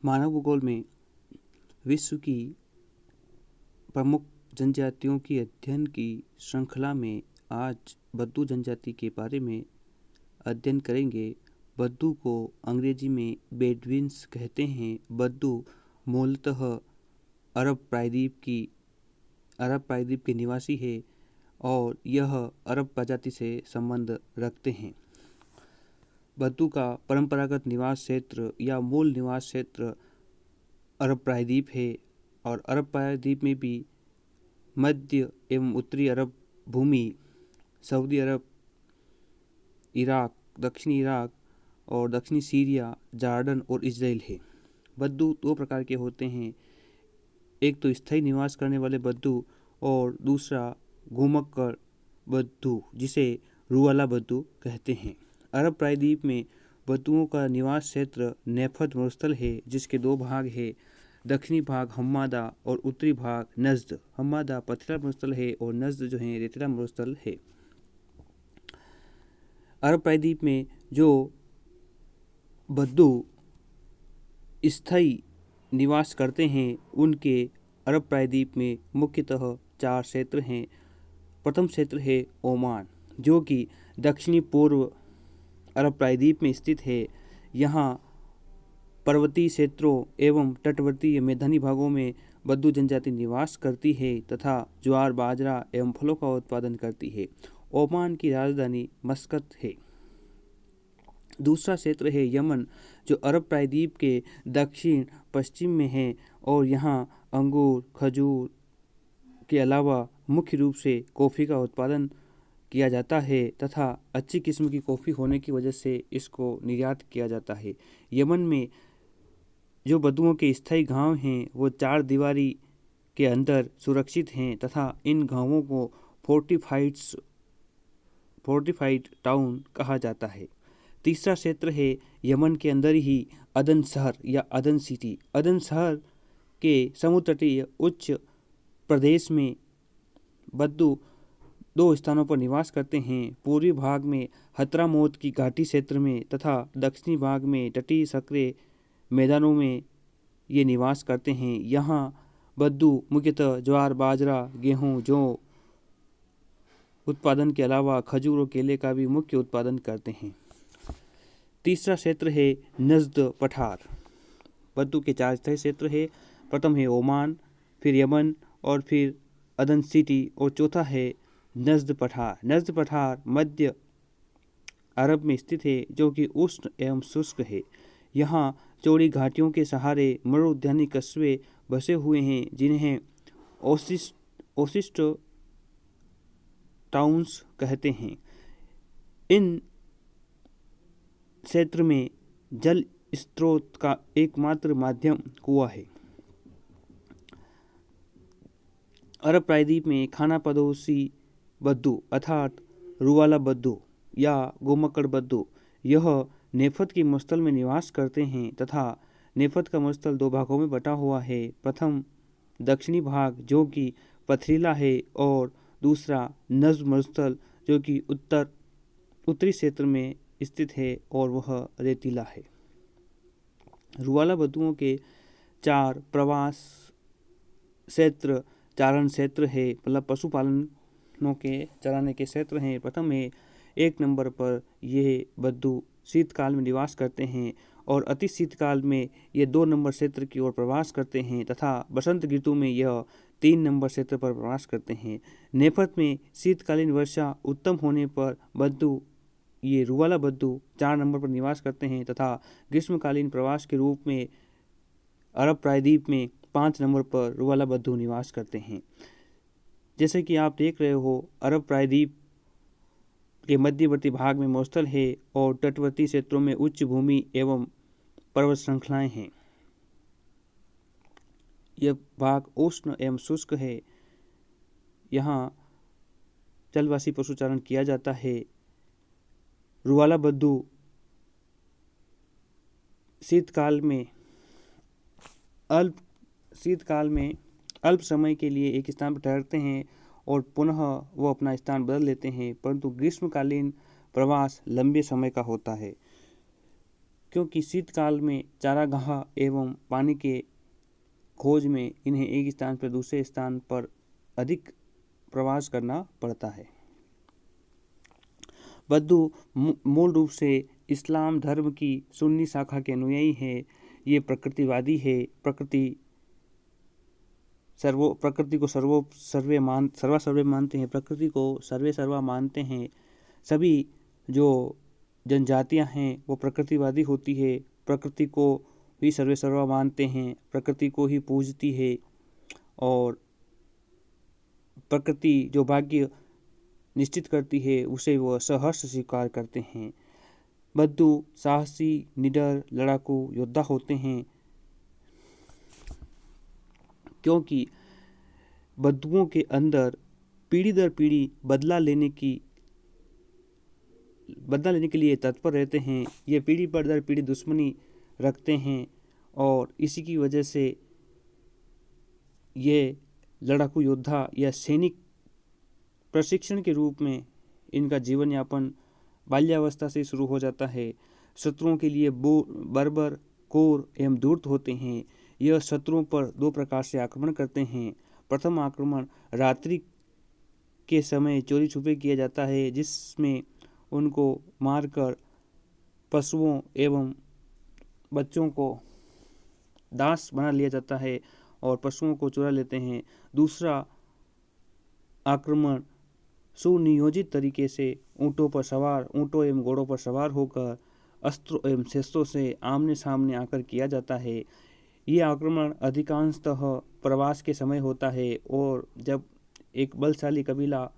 मानव भूगोल में विश्व की प्रमुख जनजातियों की अध्ययन की श्रृंखला में आज बद्दू जनजाति के बारे में अध्ययन करेंगे। बद्दू को अंग्रेजी में बेडविन्स कहते हैं। बद्दू मूलतः अरब प्रायद्वीप के निवासी है और यह अरब प्रजाति से संबंध रखते हैं। बद्दू का परंपरागत निवास क्षेत्र या मूल निवास क्षेत्र अरब प्रायद्वीप है और अरब प्रायद्वीप में भी मध्य एवं उत्तरी अरब भूमि, सऊदी अरब, इराक, दक्षिणी इराक और दक्षिणी सीरिया, जॉर्डन और इजराइल है। बद्दू दो प्रकार के होते हैं, एक तो स्थायी निवास करने वाले बद्दू और दूसरा घुमक्कड़ बद्दू जिसे रुवाला बद्दू कहते हैं। अरब प्रायद्वीप में बद्दुओं का निवास क्षेत्र नेफद मरुस्थल है जिसके दो भाग है, दक्षिणी भाग हम्मादा और उत्तरी भाग नज्द। हम्मादा पथरीला मरुस्थल है और नज्द जो है रेतीला मरुस्थल है। अरब प्रायद्वीप में जो बद्दू स्थायी निवास करते हैं उनके अरब प्रायद्वीप में मुख्यतः 4 क्षेत्र हैं। प्रथम क्षेत्र है ओमान जो कि दक्षिणी पूर्व अरब प्रायद्वीप में स्थित है। यहाँ पर्वतीय क्षेत्रों एवं तटवर्ती मैदानी भागों में बद्दू जनजाति निवास करती है तथा ज्वार, बाजरा एवं फलों का उत्पादन करती है। ओमान की राजधानी मस्कत है। दूसरा क्षेत्र है यमन जो अरब प्रायद्वीप के दक्षिण पश्चिम में है और यहाँ अंगूर, खजूर के अलावा मुख्य रूप से कॉफ़ी का उत्पादन किया जाता है तथा अच्छी किस्म की कॉफ़ी होने की वजह से इसको निर्यात किया जाता है। यमन में जो बद्दुओं के स्थायी गांव हैं वो 4 दीवारी के अंदर सुरक्षित हैं तथा इन गांवों को फोर्टिफाइड टाउन कहा जाता है। तीसरा क्षेत्र है यमन के अंदर ही अदन शहर या अदन सिटी। अदन शहर के समुद्र तटीय उच्च प्रदेश में बद्दू 2 स्थानों पर निवास करते हैं, पूर्वी भाग में हतरामौत की घाटी क्षेत्र में तथा दक्षिणी भाग में तटीय संकरे मैदानों में ये निवास करते हैं। यहाँ बद्दू मुख्यतः ज्वार, बाजरा, गेहूँ, जौ उत्पादन के अलावा खजूर और केले का भी मुख्य उत्पादन करते हैं। तीसरा क्षेत्र है नज्द पठार। बद्दू के 4 स्थायी क्षेत्र है। प्रथम है ओमान, फिर यमन और फिर अदन सिटी और चौथा है नज्द पठार। नज्द पठार मध्य अरब में स्थित है जो कि उष्ण एवं शुष्क है। यहाँ चौड़ी घाटियों के सहारे मरुउद्यानी कस्बे बसे हुए हैं जिन्हें ओसिस्ट टाउन्स कहते हैं। इन क्षेत्र में जल स्रोत का एकमात्र माध्यम कुआं है। अरब प्रायद्वीप में खाना पदोसी बद्दू अर्थात रुवाला बद्दू या घुमक्कड़ बद्दू यह नेफद की मरुस्थल में निवास करते हैं तथा नेफद का मरुस्थल 2 भागों में बटा हुआ है। प्रथम दक्षिणी भाग जो कि पथरीला है और दूसरा नज्द मरुस्थल जो कि उत्तरी क्षेत्र में स्थित है और वह रेतीला है। रुवाला बद्दुओं के 4 प्रवास क्षेत्र चारण क्षेत्र है, मतलब पशुपालनों के चराने के क्षेत्र हैं। प्रथम है 1 नंबर पर ये बद्दू शीतकाल में निवास करते हैं और अति शीतकाल में ये 2 नंबर क्षेत्र की ओर प्रवास करते हैं तथा बसंत ऋतु में यह 3 नंबर क्षेत्र पर प्रवास करते हैं। नेफद में शीतकालीन वर्षा उत्तम होने पर बद्दू ये रुवाला बद्दू 4 नंबर पर निवास करते हैं तथा ग्रीष्मकालीन प्रवास के रूप में अरब प्रायद्वीप में 5 नंबर पर रुवाला बद्दू निवास करते हैं। जैसे कि आप देख रहे हो अरब प्रायद्वीप के मध्यवर्ती भाग में मरुस्थल है और तटवर्ती क्षेत्रों में उच्च भूमि एवं पर्वत श्रृंखलाएं हैं। यह भाग उष्ण एवं शुष्क है। यहाँ जलवासी पशुचारण किया जाता है। रुवाला बद्दू शीतकाल में अल्प समय के लिए एक स्थान पर ठहरते हैं और पुनः वो अपना स्थान बदल लेते हैं, परंतु ग्रीष्मकालीन प्रवास लंबे समय का होता है क्योंकि शीतकाल में चारागाह एवं पानी के खोज में इन्हें एक स्थान पर दूसरे स्थान पर अधिक प्रवास करना पड़ता है। बद्दू मूल रूप से इस्लाम धर्म की सुन्नी शाखा के अनुयायी है। ये प्रकृतिवादी है। प्रकृति को सर्वे मानते हैं। प्रकृति को सर्वा मानते हैं। सभी जो जनजातियां हैं वो प्रकृतिवादी होती है। प्रकृति को ही सर्वा मानते हैं। प्रकृति को ही पूजती है और प्रकृति जो भाग्य निश्चित करती है उसे वह सहर्ष स्वीकार करते हैं। बद्दू साहसी, निडर, लड़ाकू योद्धा होते हैं, क्योंकि बद्दुओं के अंदर पीढ़ी दर पीढ़ी बदला लेने के लिए तत्पर रहते हैं। ये पीढ़ी पर दर पीढ़ी दुश्मनी रखते हैं और इसी की वजह से ये लड़ाकू योद्धा या सैनिक प्रशिक्षण के रूप में इनका जीवन यापन बाल्यावस्था से शुरू हो जाता है। शत्रुओं के लिए बर्बर, कोर एवं धूर्त होते हैं। यह शत्रुओं पर दो प्रकार से आक्रमण करते हैं। प्रथम आक्रमण रात्रि के समय चोरी छुपे किया जाता है, जिसमें उनको मारकर पशुओं एवं बच्चों को दास बना लिया जाता है और पशुओं को चुरा लेते हैं। दूसरा आक्रमण सुनियोजित तरीके से ऊँटों एवं घोड़ों पर सवार होकर अस्त्रों एवं शस्त्रों से आमने सामने आकर किया जाता है। ये आक्रमण अधिकांशतः प्रवास के समय होता है और जब एक बलशाली कबीला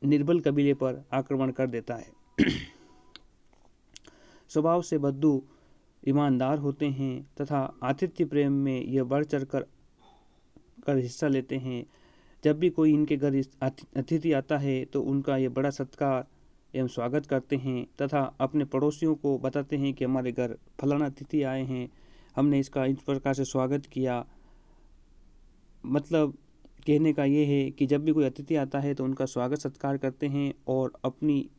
निर्बल कबीले पर आक्रमण कर देता है। स्वभाव से बद्दू ईमानदार होते हैं तथा आतिथ्य प्रेम में यह बढ़ चढ़ कर हिस्सा लेते हैं। जब भी कोई इनके घर अतिथि आता है तो उनका ये बड़ा सत्कार एवं स्वागत करते हैं तथा अपने पड़ोसियों को बताते हैं कि हमारे घर फलाना अतिथि आए हैं, हमने इसका इस प्रकार से स्वागत किया। मतलब कहने का ये है कि जब भी कोई अतिथि आता है तो उनका स्वागत सत्कार करते हैं और अपनी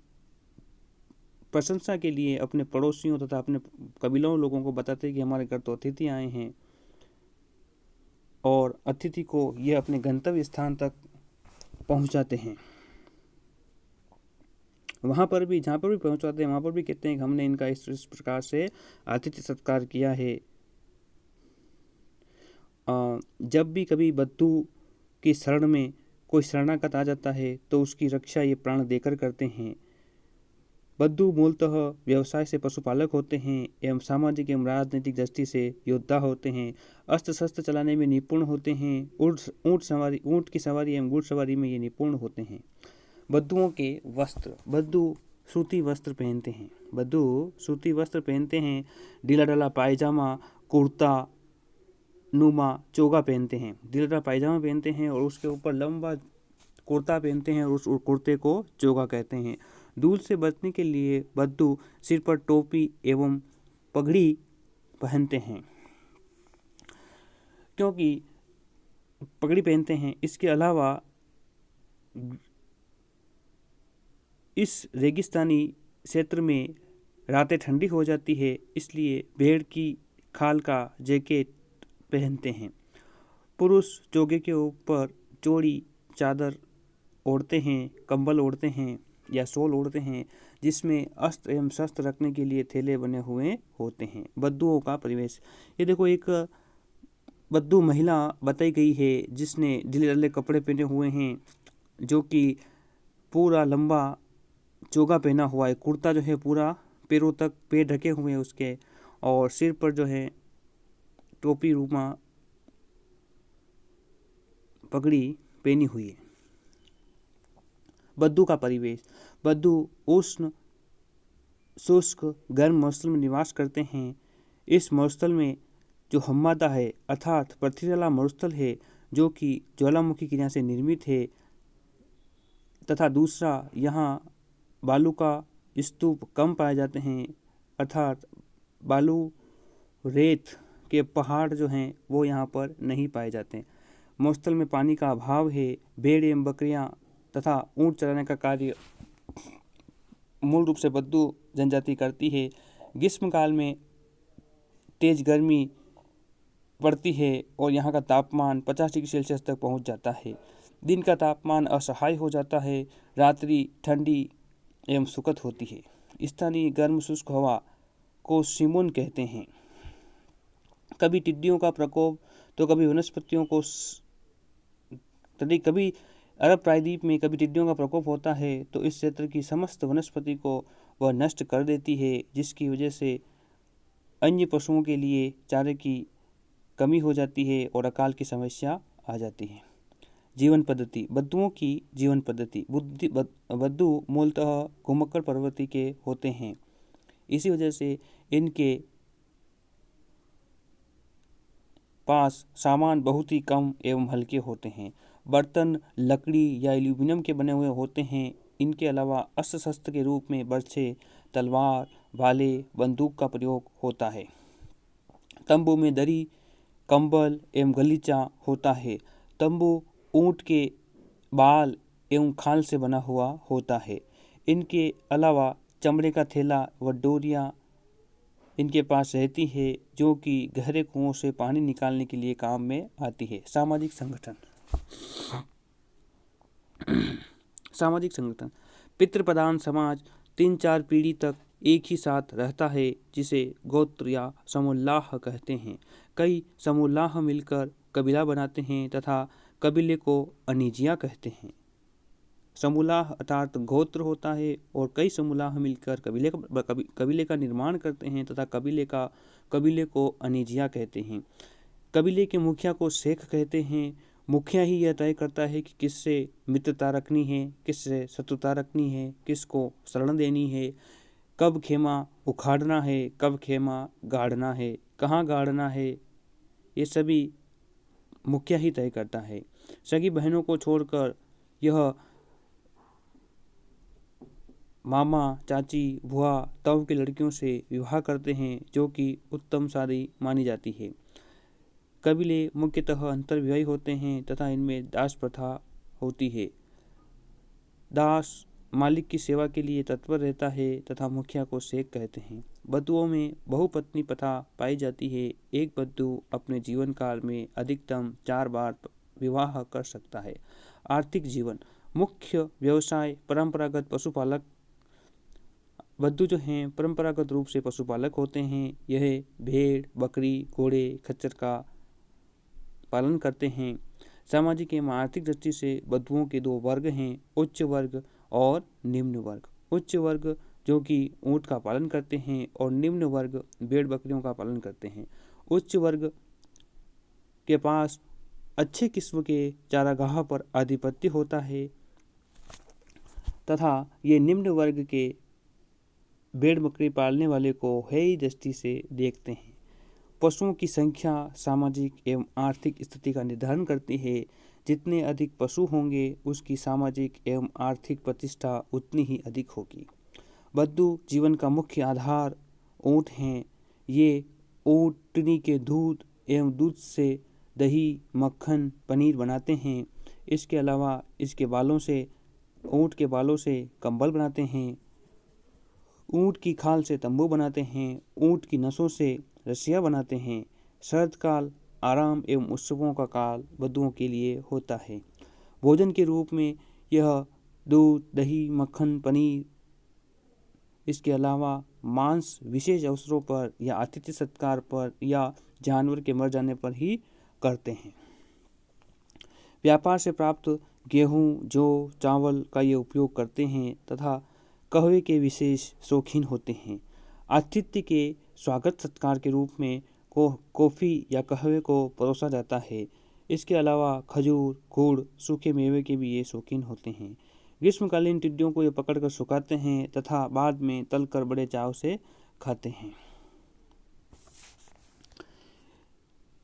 प्रशंसा के लिए अपने पड़ोसियों तथा अपने कबीलों लोगों को बताते हैं कि हमारे घर तो अतिथि आए हैं और अतिथि को ये अपने गंतव्य स्थान तक पहुंचाते हैं। वहाँ पर भी जहाँ पर भी पहुंचाते हैं वहाँ पर भी कहते हैं कि हमने इनका इस प्रकार से आतिथ्य सत्कार किया है। जब भी कभी बद्दू की शरण में कोई शरणागत आ जाता है तो उसकी रक्षा ये प्राण देकर करते हैं। बद्दू मूलतः व्यवसाय से पशुपालक होते हैं एवं सामाजिक एवं राजनीतिक दृष्टि से योद्धा होते हैं। अस्त्र शस्त्र चलाने में निपुण होते हैं। ऊँट की सवारी एवं घुड़सवारी में ये निपुण होते हैं। बद्दुओं के वस्त्र, बद्दू सूती वस्त्र पहनते हैं। ढीला ढाला पायजामा, कुर्ता नुमा चोगा पहनते हैं। ढीला ढाला पायजामा पहनते हैं और उसके ऊपर लंबा कुर्ता पहनते हैं और उस कुर्ते को चोगा कहते हैं। धूल से बचने के लिए बद्दू सिर पर टोपी एवं पगड़ी पहनते हैं, क्योंकि पगड़ी पहनते हैं। इसके अलावा इस रेगिस्तानी क्षेत्र में रातें ठंडी हो जाती है, इसलिए भेड़ की खाल का जैकेट पहनते हैं। पुरुष चोगे के ऊपर चौड़ी चादर ओढ़ते हैं, कंबल ओढ़ते हैं या शॉल ओढ़ते हैं, जिसमें अस्त्र एवं शस्त्र रखने के लिए थैले बने हुए होते हैं। बद्दुओं का परिवेश, ये देखो एक बद्दू महिला बताई गई है जिसने ढीले ढाले कपड़े पहने हुए हैं, जो कि पूरा लंबा चोगा पहना हुआ है। कुर्ता जो है पूरा पैरों तक पैर ढके हुए हैं उसके, और सिर पर जो है टोपी रूमा पगड़ी पहनी हुई है। बद्दू का परिवेश, बद्दू उष्ण शुष्क गर्म मरुस्थल में निवास करते हैं। इस मरुस्थल में जो हम्मादा है अर्थात पथरीला मरुस्थल है, जो कि ज्वालामुखी क्रिया से निर्मित है, तथा दूसरा यहाँ बालू का स्तूप कम पाए जाते हैं, अर्थात बालू रेत के पहाड़ जो हैं वो यहाँ पर नहीं पाए जाते। मरुस्थल में पानी का अभाव है। भेड़ एवं बकरियाँ तथा ऊँट चराने का कार्य मूल रूप से बद्दू जनजाति करती है। ग्रीष्मकाल में तेज गर्मी पड़ती है और यहाँ का तापमान 50 डिग्री सेल्सियस तक पहुँच जाता है। दिन का तापमान असह्य हो जाता है, रात्रि ठंडी एवं सुखद होती है। स्थानीय गर्म शुष्क हवा को सिमोन कहते हैं। कभी टिड्डियों का प्रकोप तो कभी वनस्पतियों को कभी अरब प्रायद्वीप में कभी टिड्डियों का प्रकोप होता है तो इस क्षेत्र की समस्त वनस्पति को वह नष्ट कर देती है, जिसकी वजह से अन्य पशुओं के लिए चारे की कमी हो जाती है और अकाल की समस्या आ जाती है। जीवन पद्धति। बद्दुओं की जीवन पद्धति। बद्दू मूलतः घुमक्कड़ प्रवृत्ति के होते हैं। इसी वजह से इनके पास सामान बहुत ही कम एवं हल्के होते हैं। बर्तन लकड़ी या एल्यूमिनियम के बने हुए होते हैं। इनके अलावा अस्त्र शस्त्र के रूप में बर्छे, तलवार, भाले, बंदूक का प्रयोग होता है। तंबू में दरी, कंबल एवं गलीचा होता है। तंबू ऊंट के बाल एवं खाल से बना हुआ होता है। इनके अलावा चमड़े का थैला व डोरियाँ इनके पास रहती है, जो कि गहरे कुओं से पानी निकालने के लिए काम में आती है। सामाजिक संगठन। सामाजिक संगठन। पितृप्रधान समाज 3-4 पीढ़ी तक एक ही साथ रहता है, जिसे गोत्र या समूल्लाह कहते हैं। कई समूल्लाह मिलकर कबीला बनाते हैं तथा कबीले को अनीजिया कहते हैं। समूलाह अर्थात गोत्र होता है और कई समूलाह मिलकर कबीले का निर्माण करते हैं तथा कबीले को अनीजिया कहते हैं। कबीले के मुखिया को शेख कहते हैं। मुखिया ही यह तय करता है कि किससे मित्रता रखनी है, किससे शत्रुता रखनी है, किसको शरण देनी है, कब खेमा उखाड़ना है, कब खेमा गाड़ना है, कहाँ गाड़ना है, ये सभी मुखिया ही तय करता है। सगी बहनों को छोड़कर यह मामा, चाची, बुआ, ताऊ की लड़कियों से विवाह करते हैं, जो कि उत्तम शादी मानी जाती है। कबीले मुख्यतः अंतर्विवाही होते हैं तथा इनमें दास प्रथा होती है। दास मालिक की सेवा के लिए तत्पर रहता है तथा मुखिया को शेख कहते हैं। बद्दुओं में बहुपत्नी प्रथा पाई जाती है। एक बद्दू अपने जीवन काल में अधिकतम 4 बार विवाह कर सकता है। आर्थिक जीवन। मुख्य व्यवसाय परंपरागत पशुपालक। बद्दू जो हैं परंपरागत रूप से पशुपालक होते हैं। यह भेड़, बकरी, घोड़े, खच्चर का पालन करते हैं। सामाजिक एवं आर्थिक दृष्टि से बद्दुओं के 2 वर्ग हैं, उच्च वर्ग और निम्न वर्ग। उच्च वर्ग जो कि ऊंट का पालन करते हैं और निम्न वर्ग भेड़ बकरियों का पालन करते हैं। उच्च वर्ग के पास अच्छे किस्म के चारागाह पर आधिपत्य होता है तथा ये निम्न वर्ग के भेड़ बकरी पालने वाले को हेय दृष्टि से देखते हैं। पशुओं की संख्या सामाजिक एवं आर्थिक स्थिति का निर्धारण करती है। जितने अधिक पशु होंगे उसकी सामाजिक एवं आर्थिक प्रतिष्ठा उतनी ही अधिक होगी। बद्दू जीवन का मुख्य आधार ऊँट हैं। ये ऊँटनी के दूध एवं दूध से दही, मक्खन, पनीर बनाते हैं। इसके अलावा इसके बालों से ऊँट के बालों से कंबल बनाते हैं। ऊँट की खाल से तंबू बनाते हैं। ऊँट की नसों से रस्सियाँ बनाते हैं। शरद काल आराम एवं उत्सवों का काल बद्दुओं के लिए होता है। भोजन के रूप में यह दूध, दही, मक्खन, पनीर, इसके अलावा मांस विशेष अवसरों पर या अतिथि सत्कार पर या जानवर के मर जाने पर ही करते हैं। व्यापार से प्राप्त गेहूँ, जौ, चावल का ये उपयोग करते हैं तथा कहवे के विशेष शौकीन होते हैं। आतिथ्य के स्वागत सत्कार के रूप में कॉफ़ी या कहवे को परोसा जाता है। इसके अलावा खजूर, गुड़, सूखे मेवे के भी ये शौकीन होते हैं। ग्रीष्मकालीन टिड्डियों को ये पकड़कर सुखाते हैं तथा बाद में तलकर बड़े चाव से खाते हैं।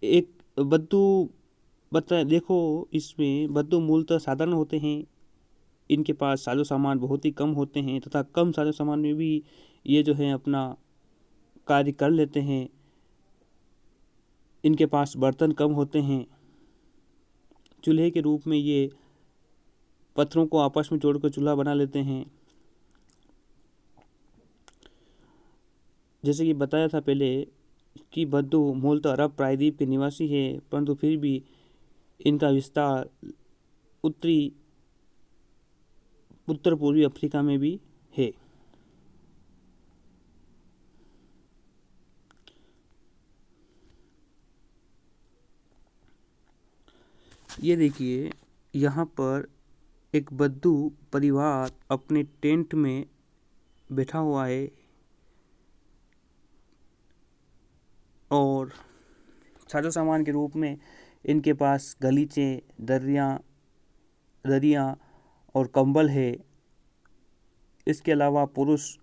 एक बद्दू देखो, इसमें बद्दू मूलतः साधारण होते हैं। इनके पास साजो सामान बहुत ही कम होते हैं तथा कम साजो सामान में भी ये जो है अपना कार्य कर लेते हैं। इनके पास बर्तन कम होते हैं। चूल्हे के रूप में ये पत्थरों को आपस में जोड़कर चूल्हा बना लेते हैं। जैसे कि बताया था पहले कि बद्दू मूलतः अरब प्रायद्वीप के निवासी है, परंतु फिर भी इनका विस्तार उत्तर पूर्वी अफ्रीका में भी है। ये देखिए, यहाँ पर एक बद्दू परिवार अपने टेंट में बैठा हुआ है और साजो सामान के रूप में इनके पास गलीचे, दरियाँ और कंबल है। इसके अलावा पुरुष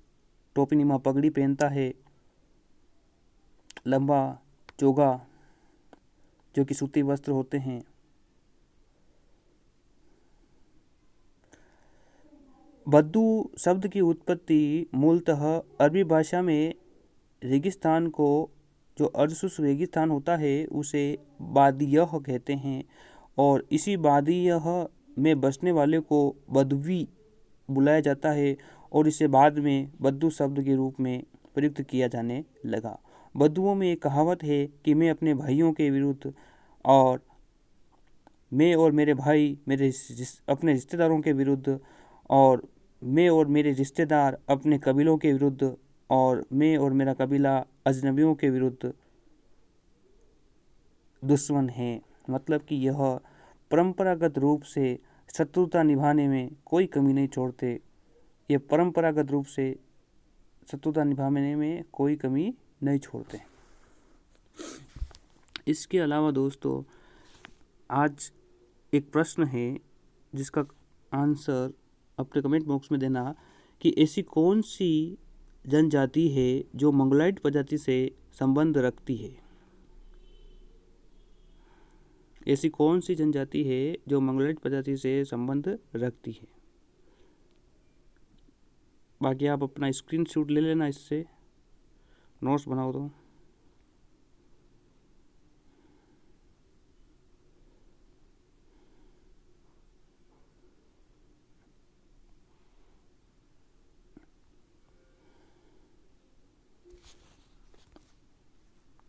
टोपीनुमा पगड़ी पहनता है, लंबा चोगा जो कि सूती वस्त्र होते हैं। बद्दू शब्द की उत्पत्ति मूलतः अरबी भाषा में रेगिस्तान को, जो अर्धशुष्क रेगिस्तान होता है, उसे बादियह कहते हैं और इसी बादियह में बसने वाले को बदवी बुलाया जाता है और इसे बाद में बद्दू शब्द के रूप में प्रयुक्त किया जाने लगा। बद्दुओं में एक कहावत है कि मैं अपने भाइयों के विरुद्ध और मैं और मेरे भाई अपने रिश्तेदारों के विरुद्ध और मैं और मेरे रिश्तेदार अपने कबीलों के विरुद्ध और मैं और मेरा कबीला अजनबियों के विरुद्ध दुश्मन हैं। मतलब कि यह परंपरागत रूप से शत्रुता निभाने में कोई कमी नहीं छोड़ते। ये परंपरागत रूप से शत्रुता निभाने में कोई कमी नहीं छोड़ते। इसके अलावा दोस्तों, आज एक प्रश्न है जिसका आंसर अपने कमेंट बॉक्स में देना कि ऐसी कौन सी जनजाति है जो मंगोलॉइड प्रजाति से संबंध रखती है। ऐसी कौन सी जनजाति है जो मंगोलॉइड प्रजाति से संबंध रखती है। बाकी आप अपना स्क्रीनशॉट ले लेना, इससे नोट्स बनाओ तो।